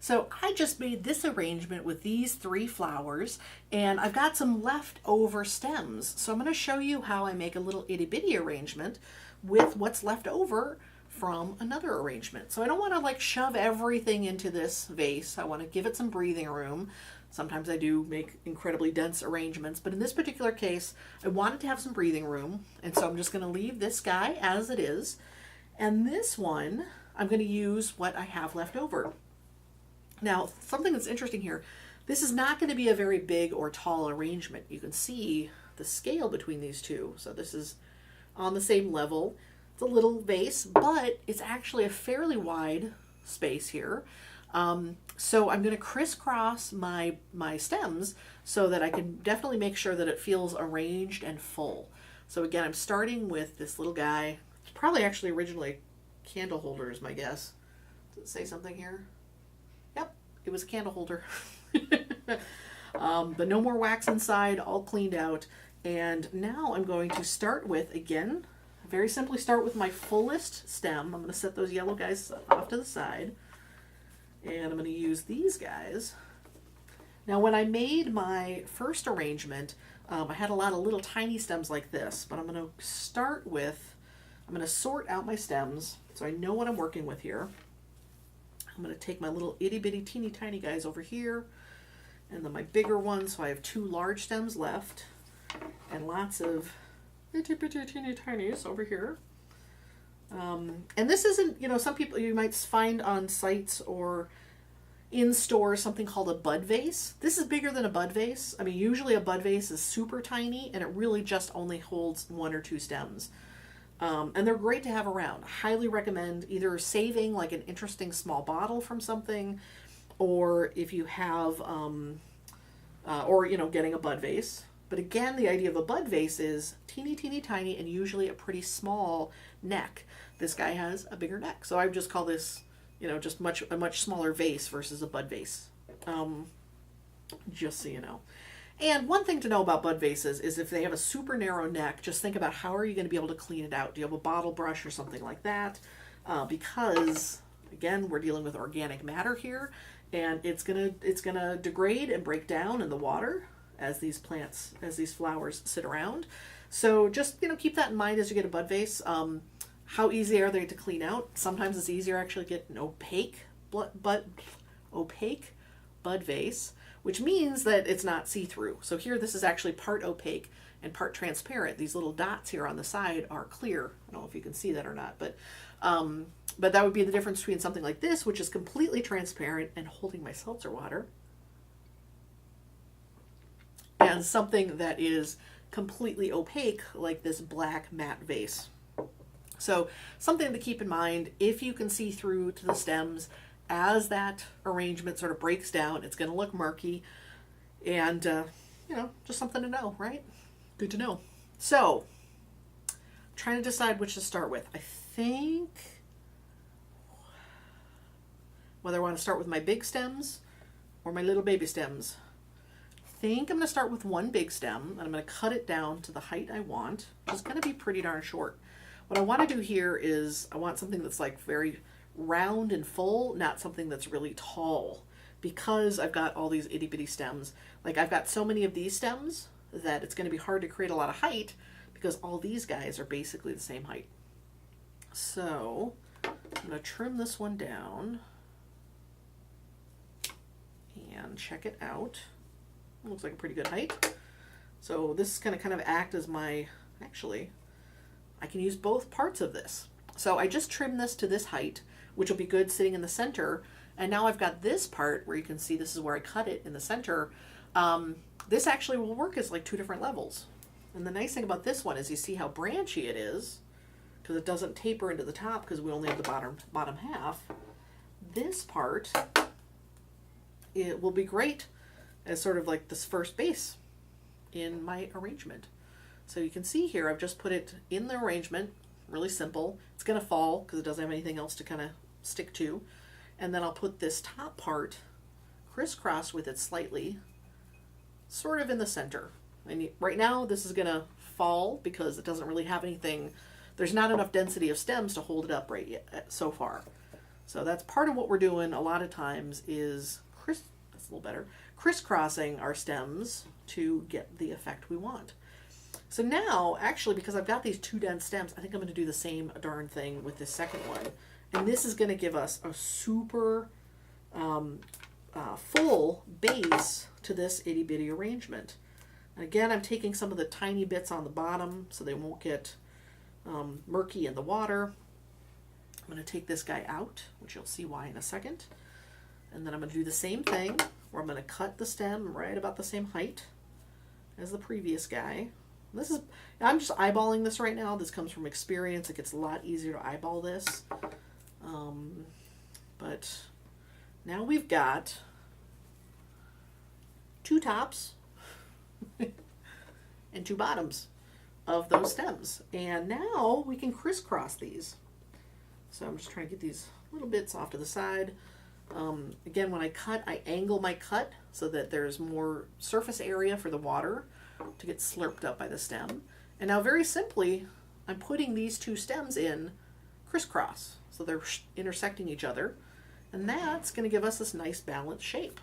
So I just made this arrangement with these 3 flowers, and I've got some leftover stems. So I'm going to show you how I make a little itty bitty arrangement with what's left over from another arrangement. So I don't want to like shove everything into this vase. I want to give it some breathing room. Sometimes I do make incredibly dense arrangements, but in this particular case, I wanted to have some breathing room. And so I'm just going to leave this guy as it is. And this one, I'm going to use what I have left over. Now, something that's interesting here, this is not going to be a very big or tall arrangement. You can see the scale between these two. So this is on the same level. It's a little vase, but it's actually a fairly wide space here. So I'm going to crisscross my stems so that I can definitely make sure that it feels arranged and full. So again, I'm starting with this little guy. It's probably actually originally a candle holder is my guess. Does it say something here? Yep, it was a candle holder. But no more wax inside, all cleaned out. And now I'm going to start with, again, very simply start with my fullest stem. I'm going to set those yellow guys off to the side. And I'm going to use these guys. Now when I made my first arrangement, I had a lot of little tiny stems like this, but I'm going to start with, I'm going to sort out my stems so I know what I'm working with here. I'm going to take my little itty bitty teeny tiny guys over here, and then my bigger ones, so I have 2 large stems left, and lots of itty bitty teeny tinies over here. And this isn't, you know, some people you might find on sites or in stores something called a bud vase. This is bigger than a bud vase. I mean, usually a bud vase is super tiny and it really just only holds 1 or 2 stems. And they're great to have around. Highly recommend either saving like an interesting small bottle from something, or if you have, or, you know, getting a bud vase. But again, the idea of a bud vase is teeny, teeny, tiny, and usually a pretty small neck. This guy has a bigger neck. So I would just call this, you know, just a much smaller vase versus a bud vase. Just so you know. And one thing to know about bud vases is if they have a super narrow neck, just think about how are you going to be able to clean it out. Do you have a bottle brush or something like that? Because, again, we're dealing with organic matter here, and it's gonna degrade and break down in the water as these flowers sit around. So just, you know, keep that in mind as you get a bud vase. How easy are they to clean out? Sometimes it's easier actually to get an opaque bud vase, which means that it's not see-through. So here this is actually part opaque and part transparent. These little dots here on the side are clear. I don't know if you can see that or not, but that would be the difference between something like this, which is completely transparent and holding my seltzer water, and something that is completely opaque like this black matte vase. So something to keep in mind, if you can see through to the stems, as that arrangement sort of breaks down, it's going to look murky, and you know, just something to know, right? Good to know. So I'm trying to decide which to start with. I think whether I want to start with my big stems or my little baby stems. I think I'm going to start with one big stem, and I'm going to cut it down to the height I want, which is going to be pretty darn short. What I want to do here is I want something that's like very round and full, not something that's really tall, because I've got all these itty bitty stems. Like I've got so many of these stems that it's going to be hard to create a lot of height because all these guys are basically the same height. So I'm going to trim this one down and check it out. It looks like a pretty good height. So this is going to kind of act as my, actually, I can use both parts of this. So I just trimmed this to this height, which will be good sitting in the center. And now I've got this part where you can see this is where I cut it in the center. This actually will work as like 2 different levels. And the nice thing about this one is you see how branchy it is, because it doesn't taper into the top because we only have the bottom half. This part, it will be great as sort of like this first base in my arrangement. So you can see here I've just put it in the arrangement, really simple. It's going to fall because it doesn't have anything else to kind of stick to. And then I'll put this top part crisscross with it slightly, sort of in the center. And right now this is going to fall because it doesn't really have anything. There's not enough density of stems to hold it up right yet, so far. So that's part of what we're doing a lot of times is that's a little better, crisscrossing our stems to get the effect we want. So now, actually, because I've got these two dense stems, I think I'm going to do the same darn thing with this second one. And this is going to give us a super full base to this itty bitty arrangement. And again, I'm taking some of the tiny bits on the bottom so they won't get murky in the water. I'm going to take this guy out, which you'll see why in a second. And then I'm going to do the same thing where I'm going to cut the stem right about the same height as the previous guy. I'm just eyeballing this right now. This comes from experience. It gets a lot easier to eyeball this. But now we've got two tops and two bottoms of those stems. And now we can crisscross these. So I'm just trying to get these little bits off to the side. Again, when I cut, I angle my cut so that there's more surface area for the water to get slurped up by the stem. And now very simply, I'm putting these two stems in crisscross. So they're intersecting each other. And that's going to give us this nice balanced shape.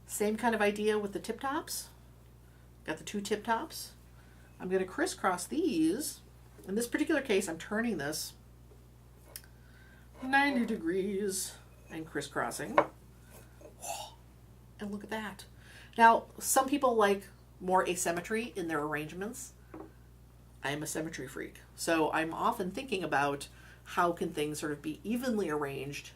Same kind of idea with the tip tops. Got the two tip tops. I'm going to crisscross these. In this particular case, I'm turning this 90 degrees and crisscrossing. And look at that. Now, some people like more asymmetry in their arrangements. I am a symmetry freak. So I'm often thinking about how can things sort of be evenly arranged.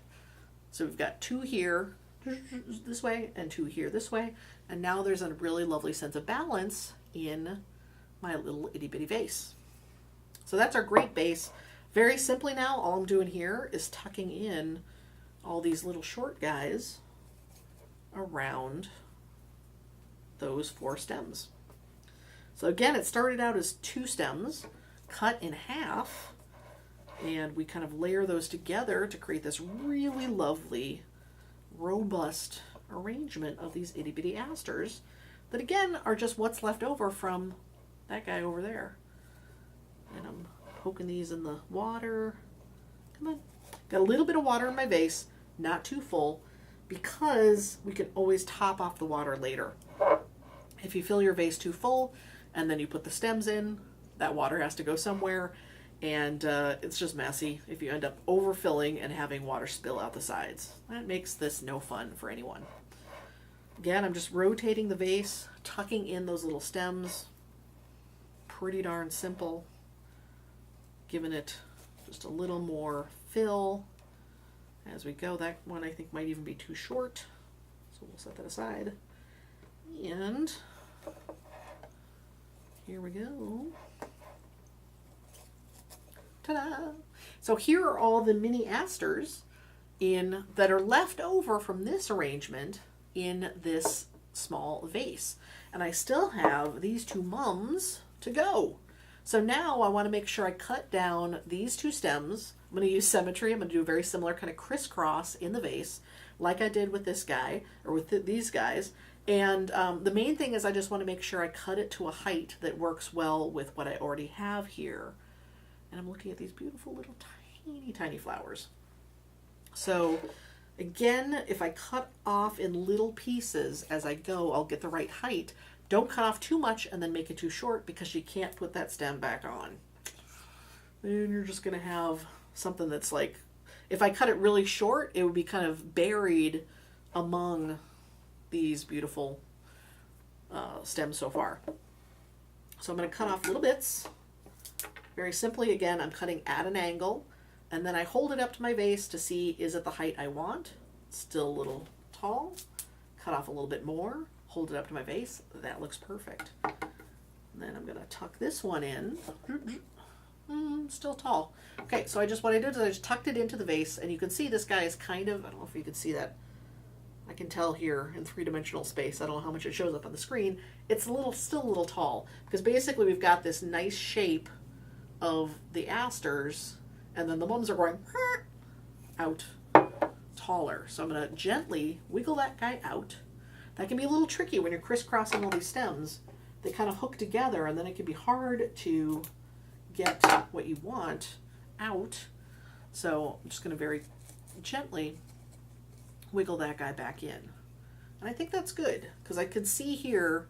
So we've got two here this way and two here this way. And now there's a really lovely sense of balance in my little itty bitty vase. So that's our great base. Very simply now, all I'm doing here is tucking in all these little short guys around those four stems. So again, it started out as two stems cut in half, and we kind of layer those together to create this really lovely, robust arrangement of these itty bitty asters that again are just what's left over from that guy over there. And I'm poking these in the water. Come on. Got a little bit of water in my vase, not too full, because we can always top off the water later. If you fill your vase too full and then you put the stems in, that water has to go somewhere, and it's just messy if you end up overfilling and having water spill out the sides. That makes this no fun for anyone. Again, I'm just rotating the vase, tucking in those little stems. Pretty darn simple. Giving it just a little more fill as we go. That one I think might even be too short, so we'll set that aside. And here we go. Ta-da! So here are all the mini asters that are left over from this arrangement in this small vase. And I still have these two mums to go. So now I want to make sure I cut down these two stems. I'm going to use symmetry. I'm going to do a very similar kind of crisscross in the vase, like I did with this guy, or with these guys. And the main thing is I just want to make sure I cut it to a height that works well with what I already have here. And I'm looking at these beautiful little tiny, tiny flowers. So again, if I cut off in little pieces as I go, I'll get the right height. Don't cut off too much and then make it too short, because you can't put that stem back on. Then you're just going to have something that's like, if I cut it really short, it would be kind of buried among these beautiful stems so far. So I'm going to cut off little bits. Very simply, again, I'm cutting at an angle, and then I hold it up to my vase to see, is it the height I want? Still a little tall. Cut off a little bit more. Hold it up to my vase. That looks perfect. And then I'm going to tuck this one in. Still tall. Okay, so what I did is I just tucked it into the vase, and you can see this guy is kind of, I don't know if you can see that. I can tell here in three-dimensional space. I don't know how much it shows up on the screen. It's still a little tall, because basically we've got this nice shape of the asters, and then the mums are going out taller. So I'm going to gently wiggle that guy out. That can be a little tricky when you're crisscrossing all these stems. They kind of hook together, and then it can be hard to get what you want out. So I'm just going to very gently wiggle that guy back in. And I think that's good because I can see here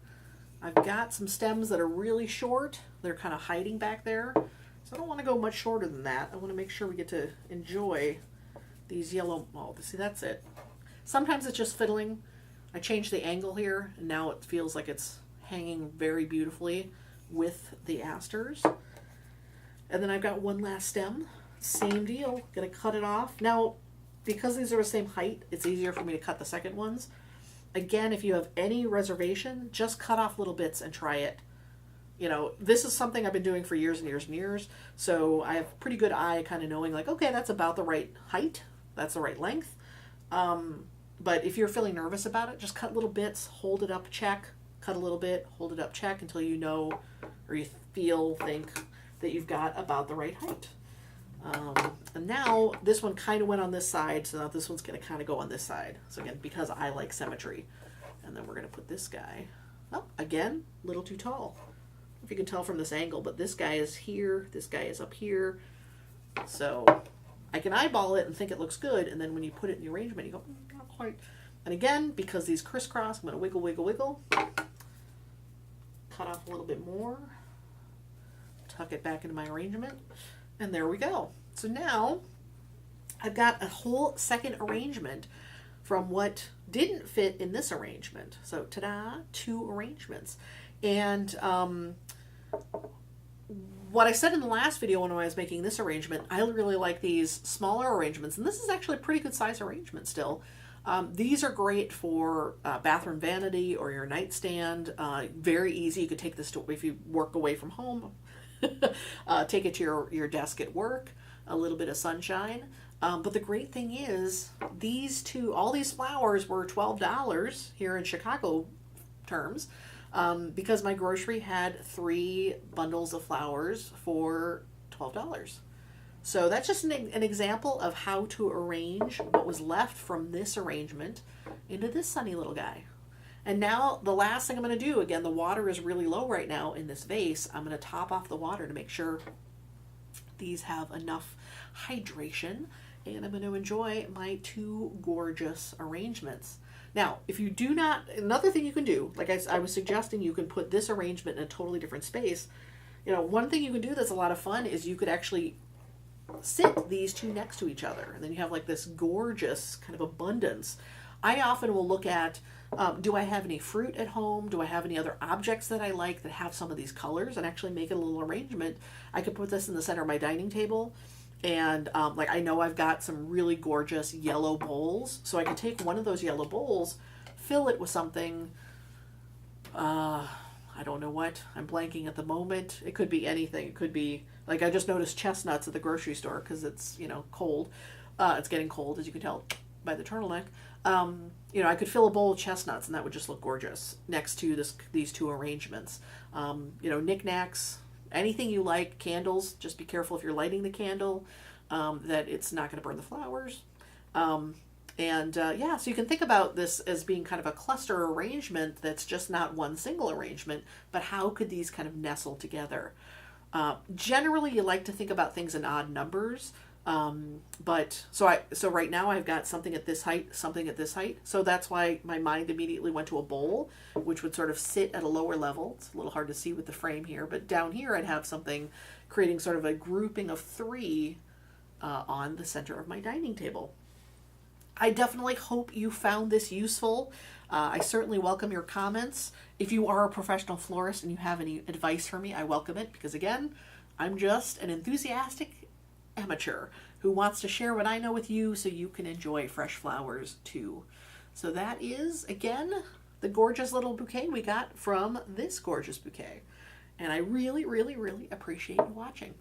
I've got some stems that are really short. They're kind of hiding back there. So I don't want to go much shorter than that. I want to make sure we get to enjoy these yellow, oh, see, that's it. Sometimes it's just fiddling. I changed the angle here, and now it feels like it's hanging very beautifully with the asters. And then I've got one last stem. Same deal. Gonna cut it off. Now, because these are the same height, it's easier for me to cut the second ones. Again, if you have any reservation, just cut off little bits and try it. You know, this is something I've been doing for years and years and years, so I have pretty good eye kind of knowing like, okay, that's about the right height, that's the right length. But if you're feeling nervous about it, just cut little bits, hold it up, check, cut a little bit, hold it up, check until you know or you think that you've got about the right height. And now this one kind of went on this side, so now this one's going to kind of go on this side. So again, because I like symmetry. And then we're going to put this guy up. Again, a little too tall. If you can tell from this angle, but this guy is here, this guy is up here. So I can eyeball it and think it looks good, and then when you put it in the arrangement, you go, not quite. And again, because these crisscross, I'm going to wiggle, wiggle, wiggle. Cut off a little bit more. Tuck it back into my arrangement. And there we go. So now I've got a whole second arrangement from what didn't fit in this arrangement. So ta-da, 2 arrangements. And what I said in the last video when I was making this arrangement, I really like these smaller arrangements. And this is actually a pretty good size arrangement still. These are great for bathroom vanity or your nightstand. Very easy. You could take this to, if you work away from home, take it to your desk at work, a little bit of sunshine. But the great thing is all these flowers were $12 here in Chicago terms, because my grocery had 3 bundles of flowers for $12. So that's just an example of how to arrange what was left from this arrangement into this sunny little guy. And now the last thing I'm going to do, again, the water is really low right now in this vase. I'm going to top off the water to make sure these have enough hydration. And I'm going to enjoy my 2 gorgeous arrangements. Now, if you do not, another thing you can do, like I was suggesting, you can put this arrangement in a totally different space. You know, one thing you can do that's a lot of fun is you could actually sit these 2 next to each other. And then you have like this gorgeous kind of abundance. I often will look at, do I have any fruit at home? Do I have any other objects that I like that have some of these colors, and actually make it a little arrangement? I could put this in the center of my dining table, and like I know I've got some really gorgeous yellow bowls, so I could take one of those yellow bowls, fill it with something, I don't know what, I'm blanking at the moment. It could be anything. It could be, like I just noticed chestnuts at the grocery store because it's, you know, cold. It's getting cold, as you can tell by the turtleneck. You know, I could fill a bowl of chestnuts and that would just look gorgeous next to these 2 arrangements. You know, knickknacks, anything you like, candles, just be careful if you're lighting the candle, that it's not going to burn the flowers. Yeah, so you can think about this as being kind of a cluster arrangement that's just not one single arrangement, but how could these kind of nestle together? Generally, you like to think about things in odd numbers. So right now I've got something at this height, something at this height. So that's why my mind immediately went to a bowl, which would sort of sit at a lower level. It's a little hard to see with the frame here, but down here I'd have something creating sort of a grouping of 3 on the center of my dining table. I definitely hope you found this useful. I certainly welcome your comments. If you are a professional florist and you have any advice for me, I welcome it, because again, I'm just an enthusiastic amateur who wants to share what I know with you so you can enjoy fresh flowers too. So that is, again, the gorgeous little bouquet we got from this gorgeous bouquet. And I really, really, really appreciate you watching.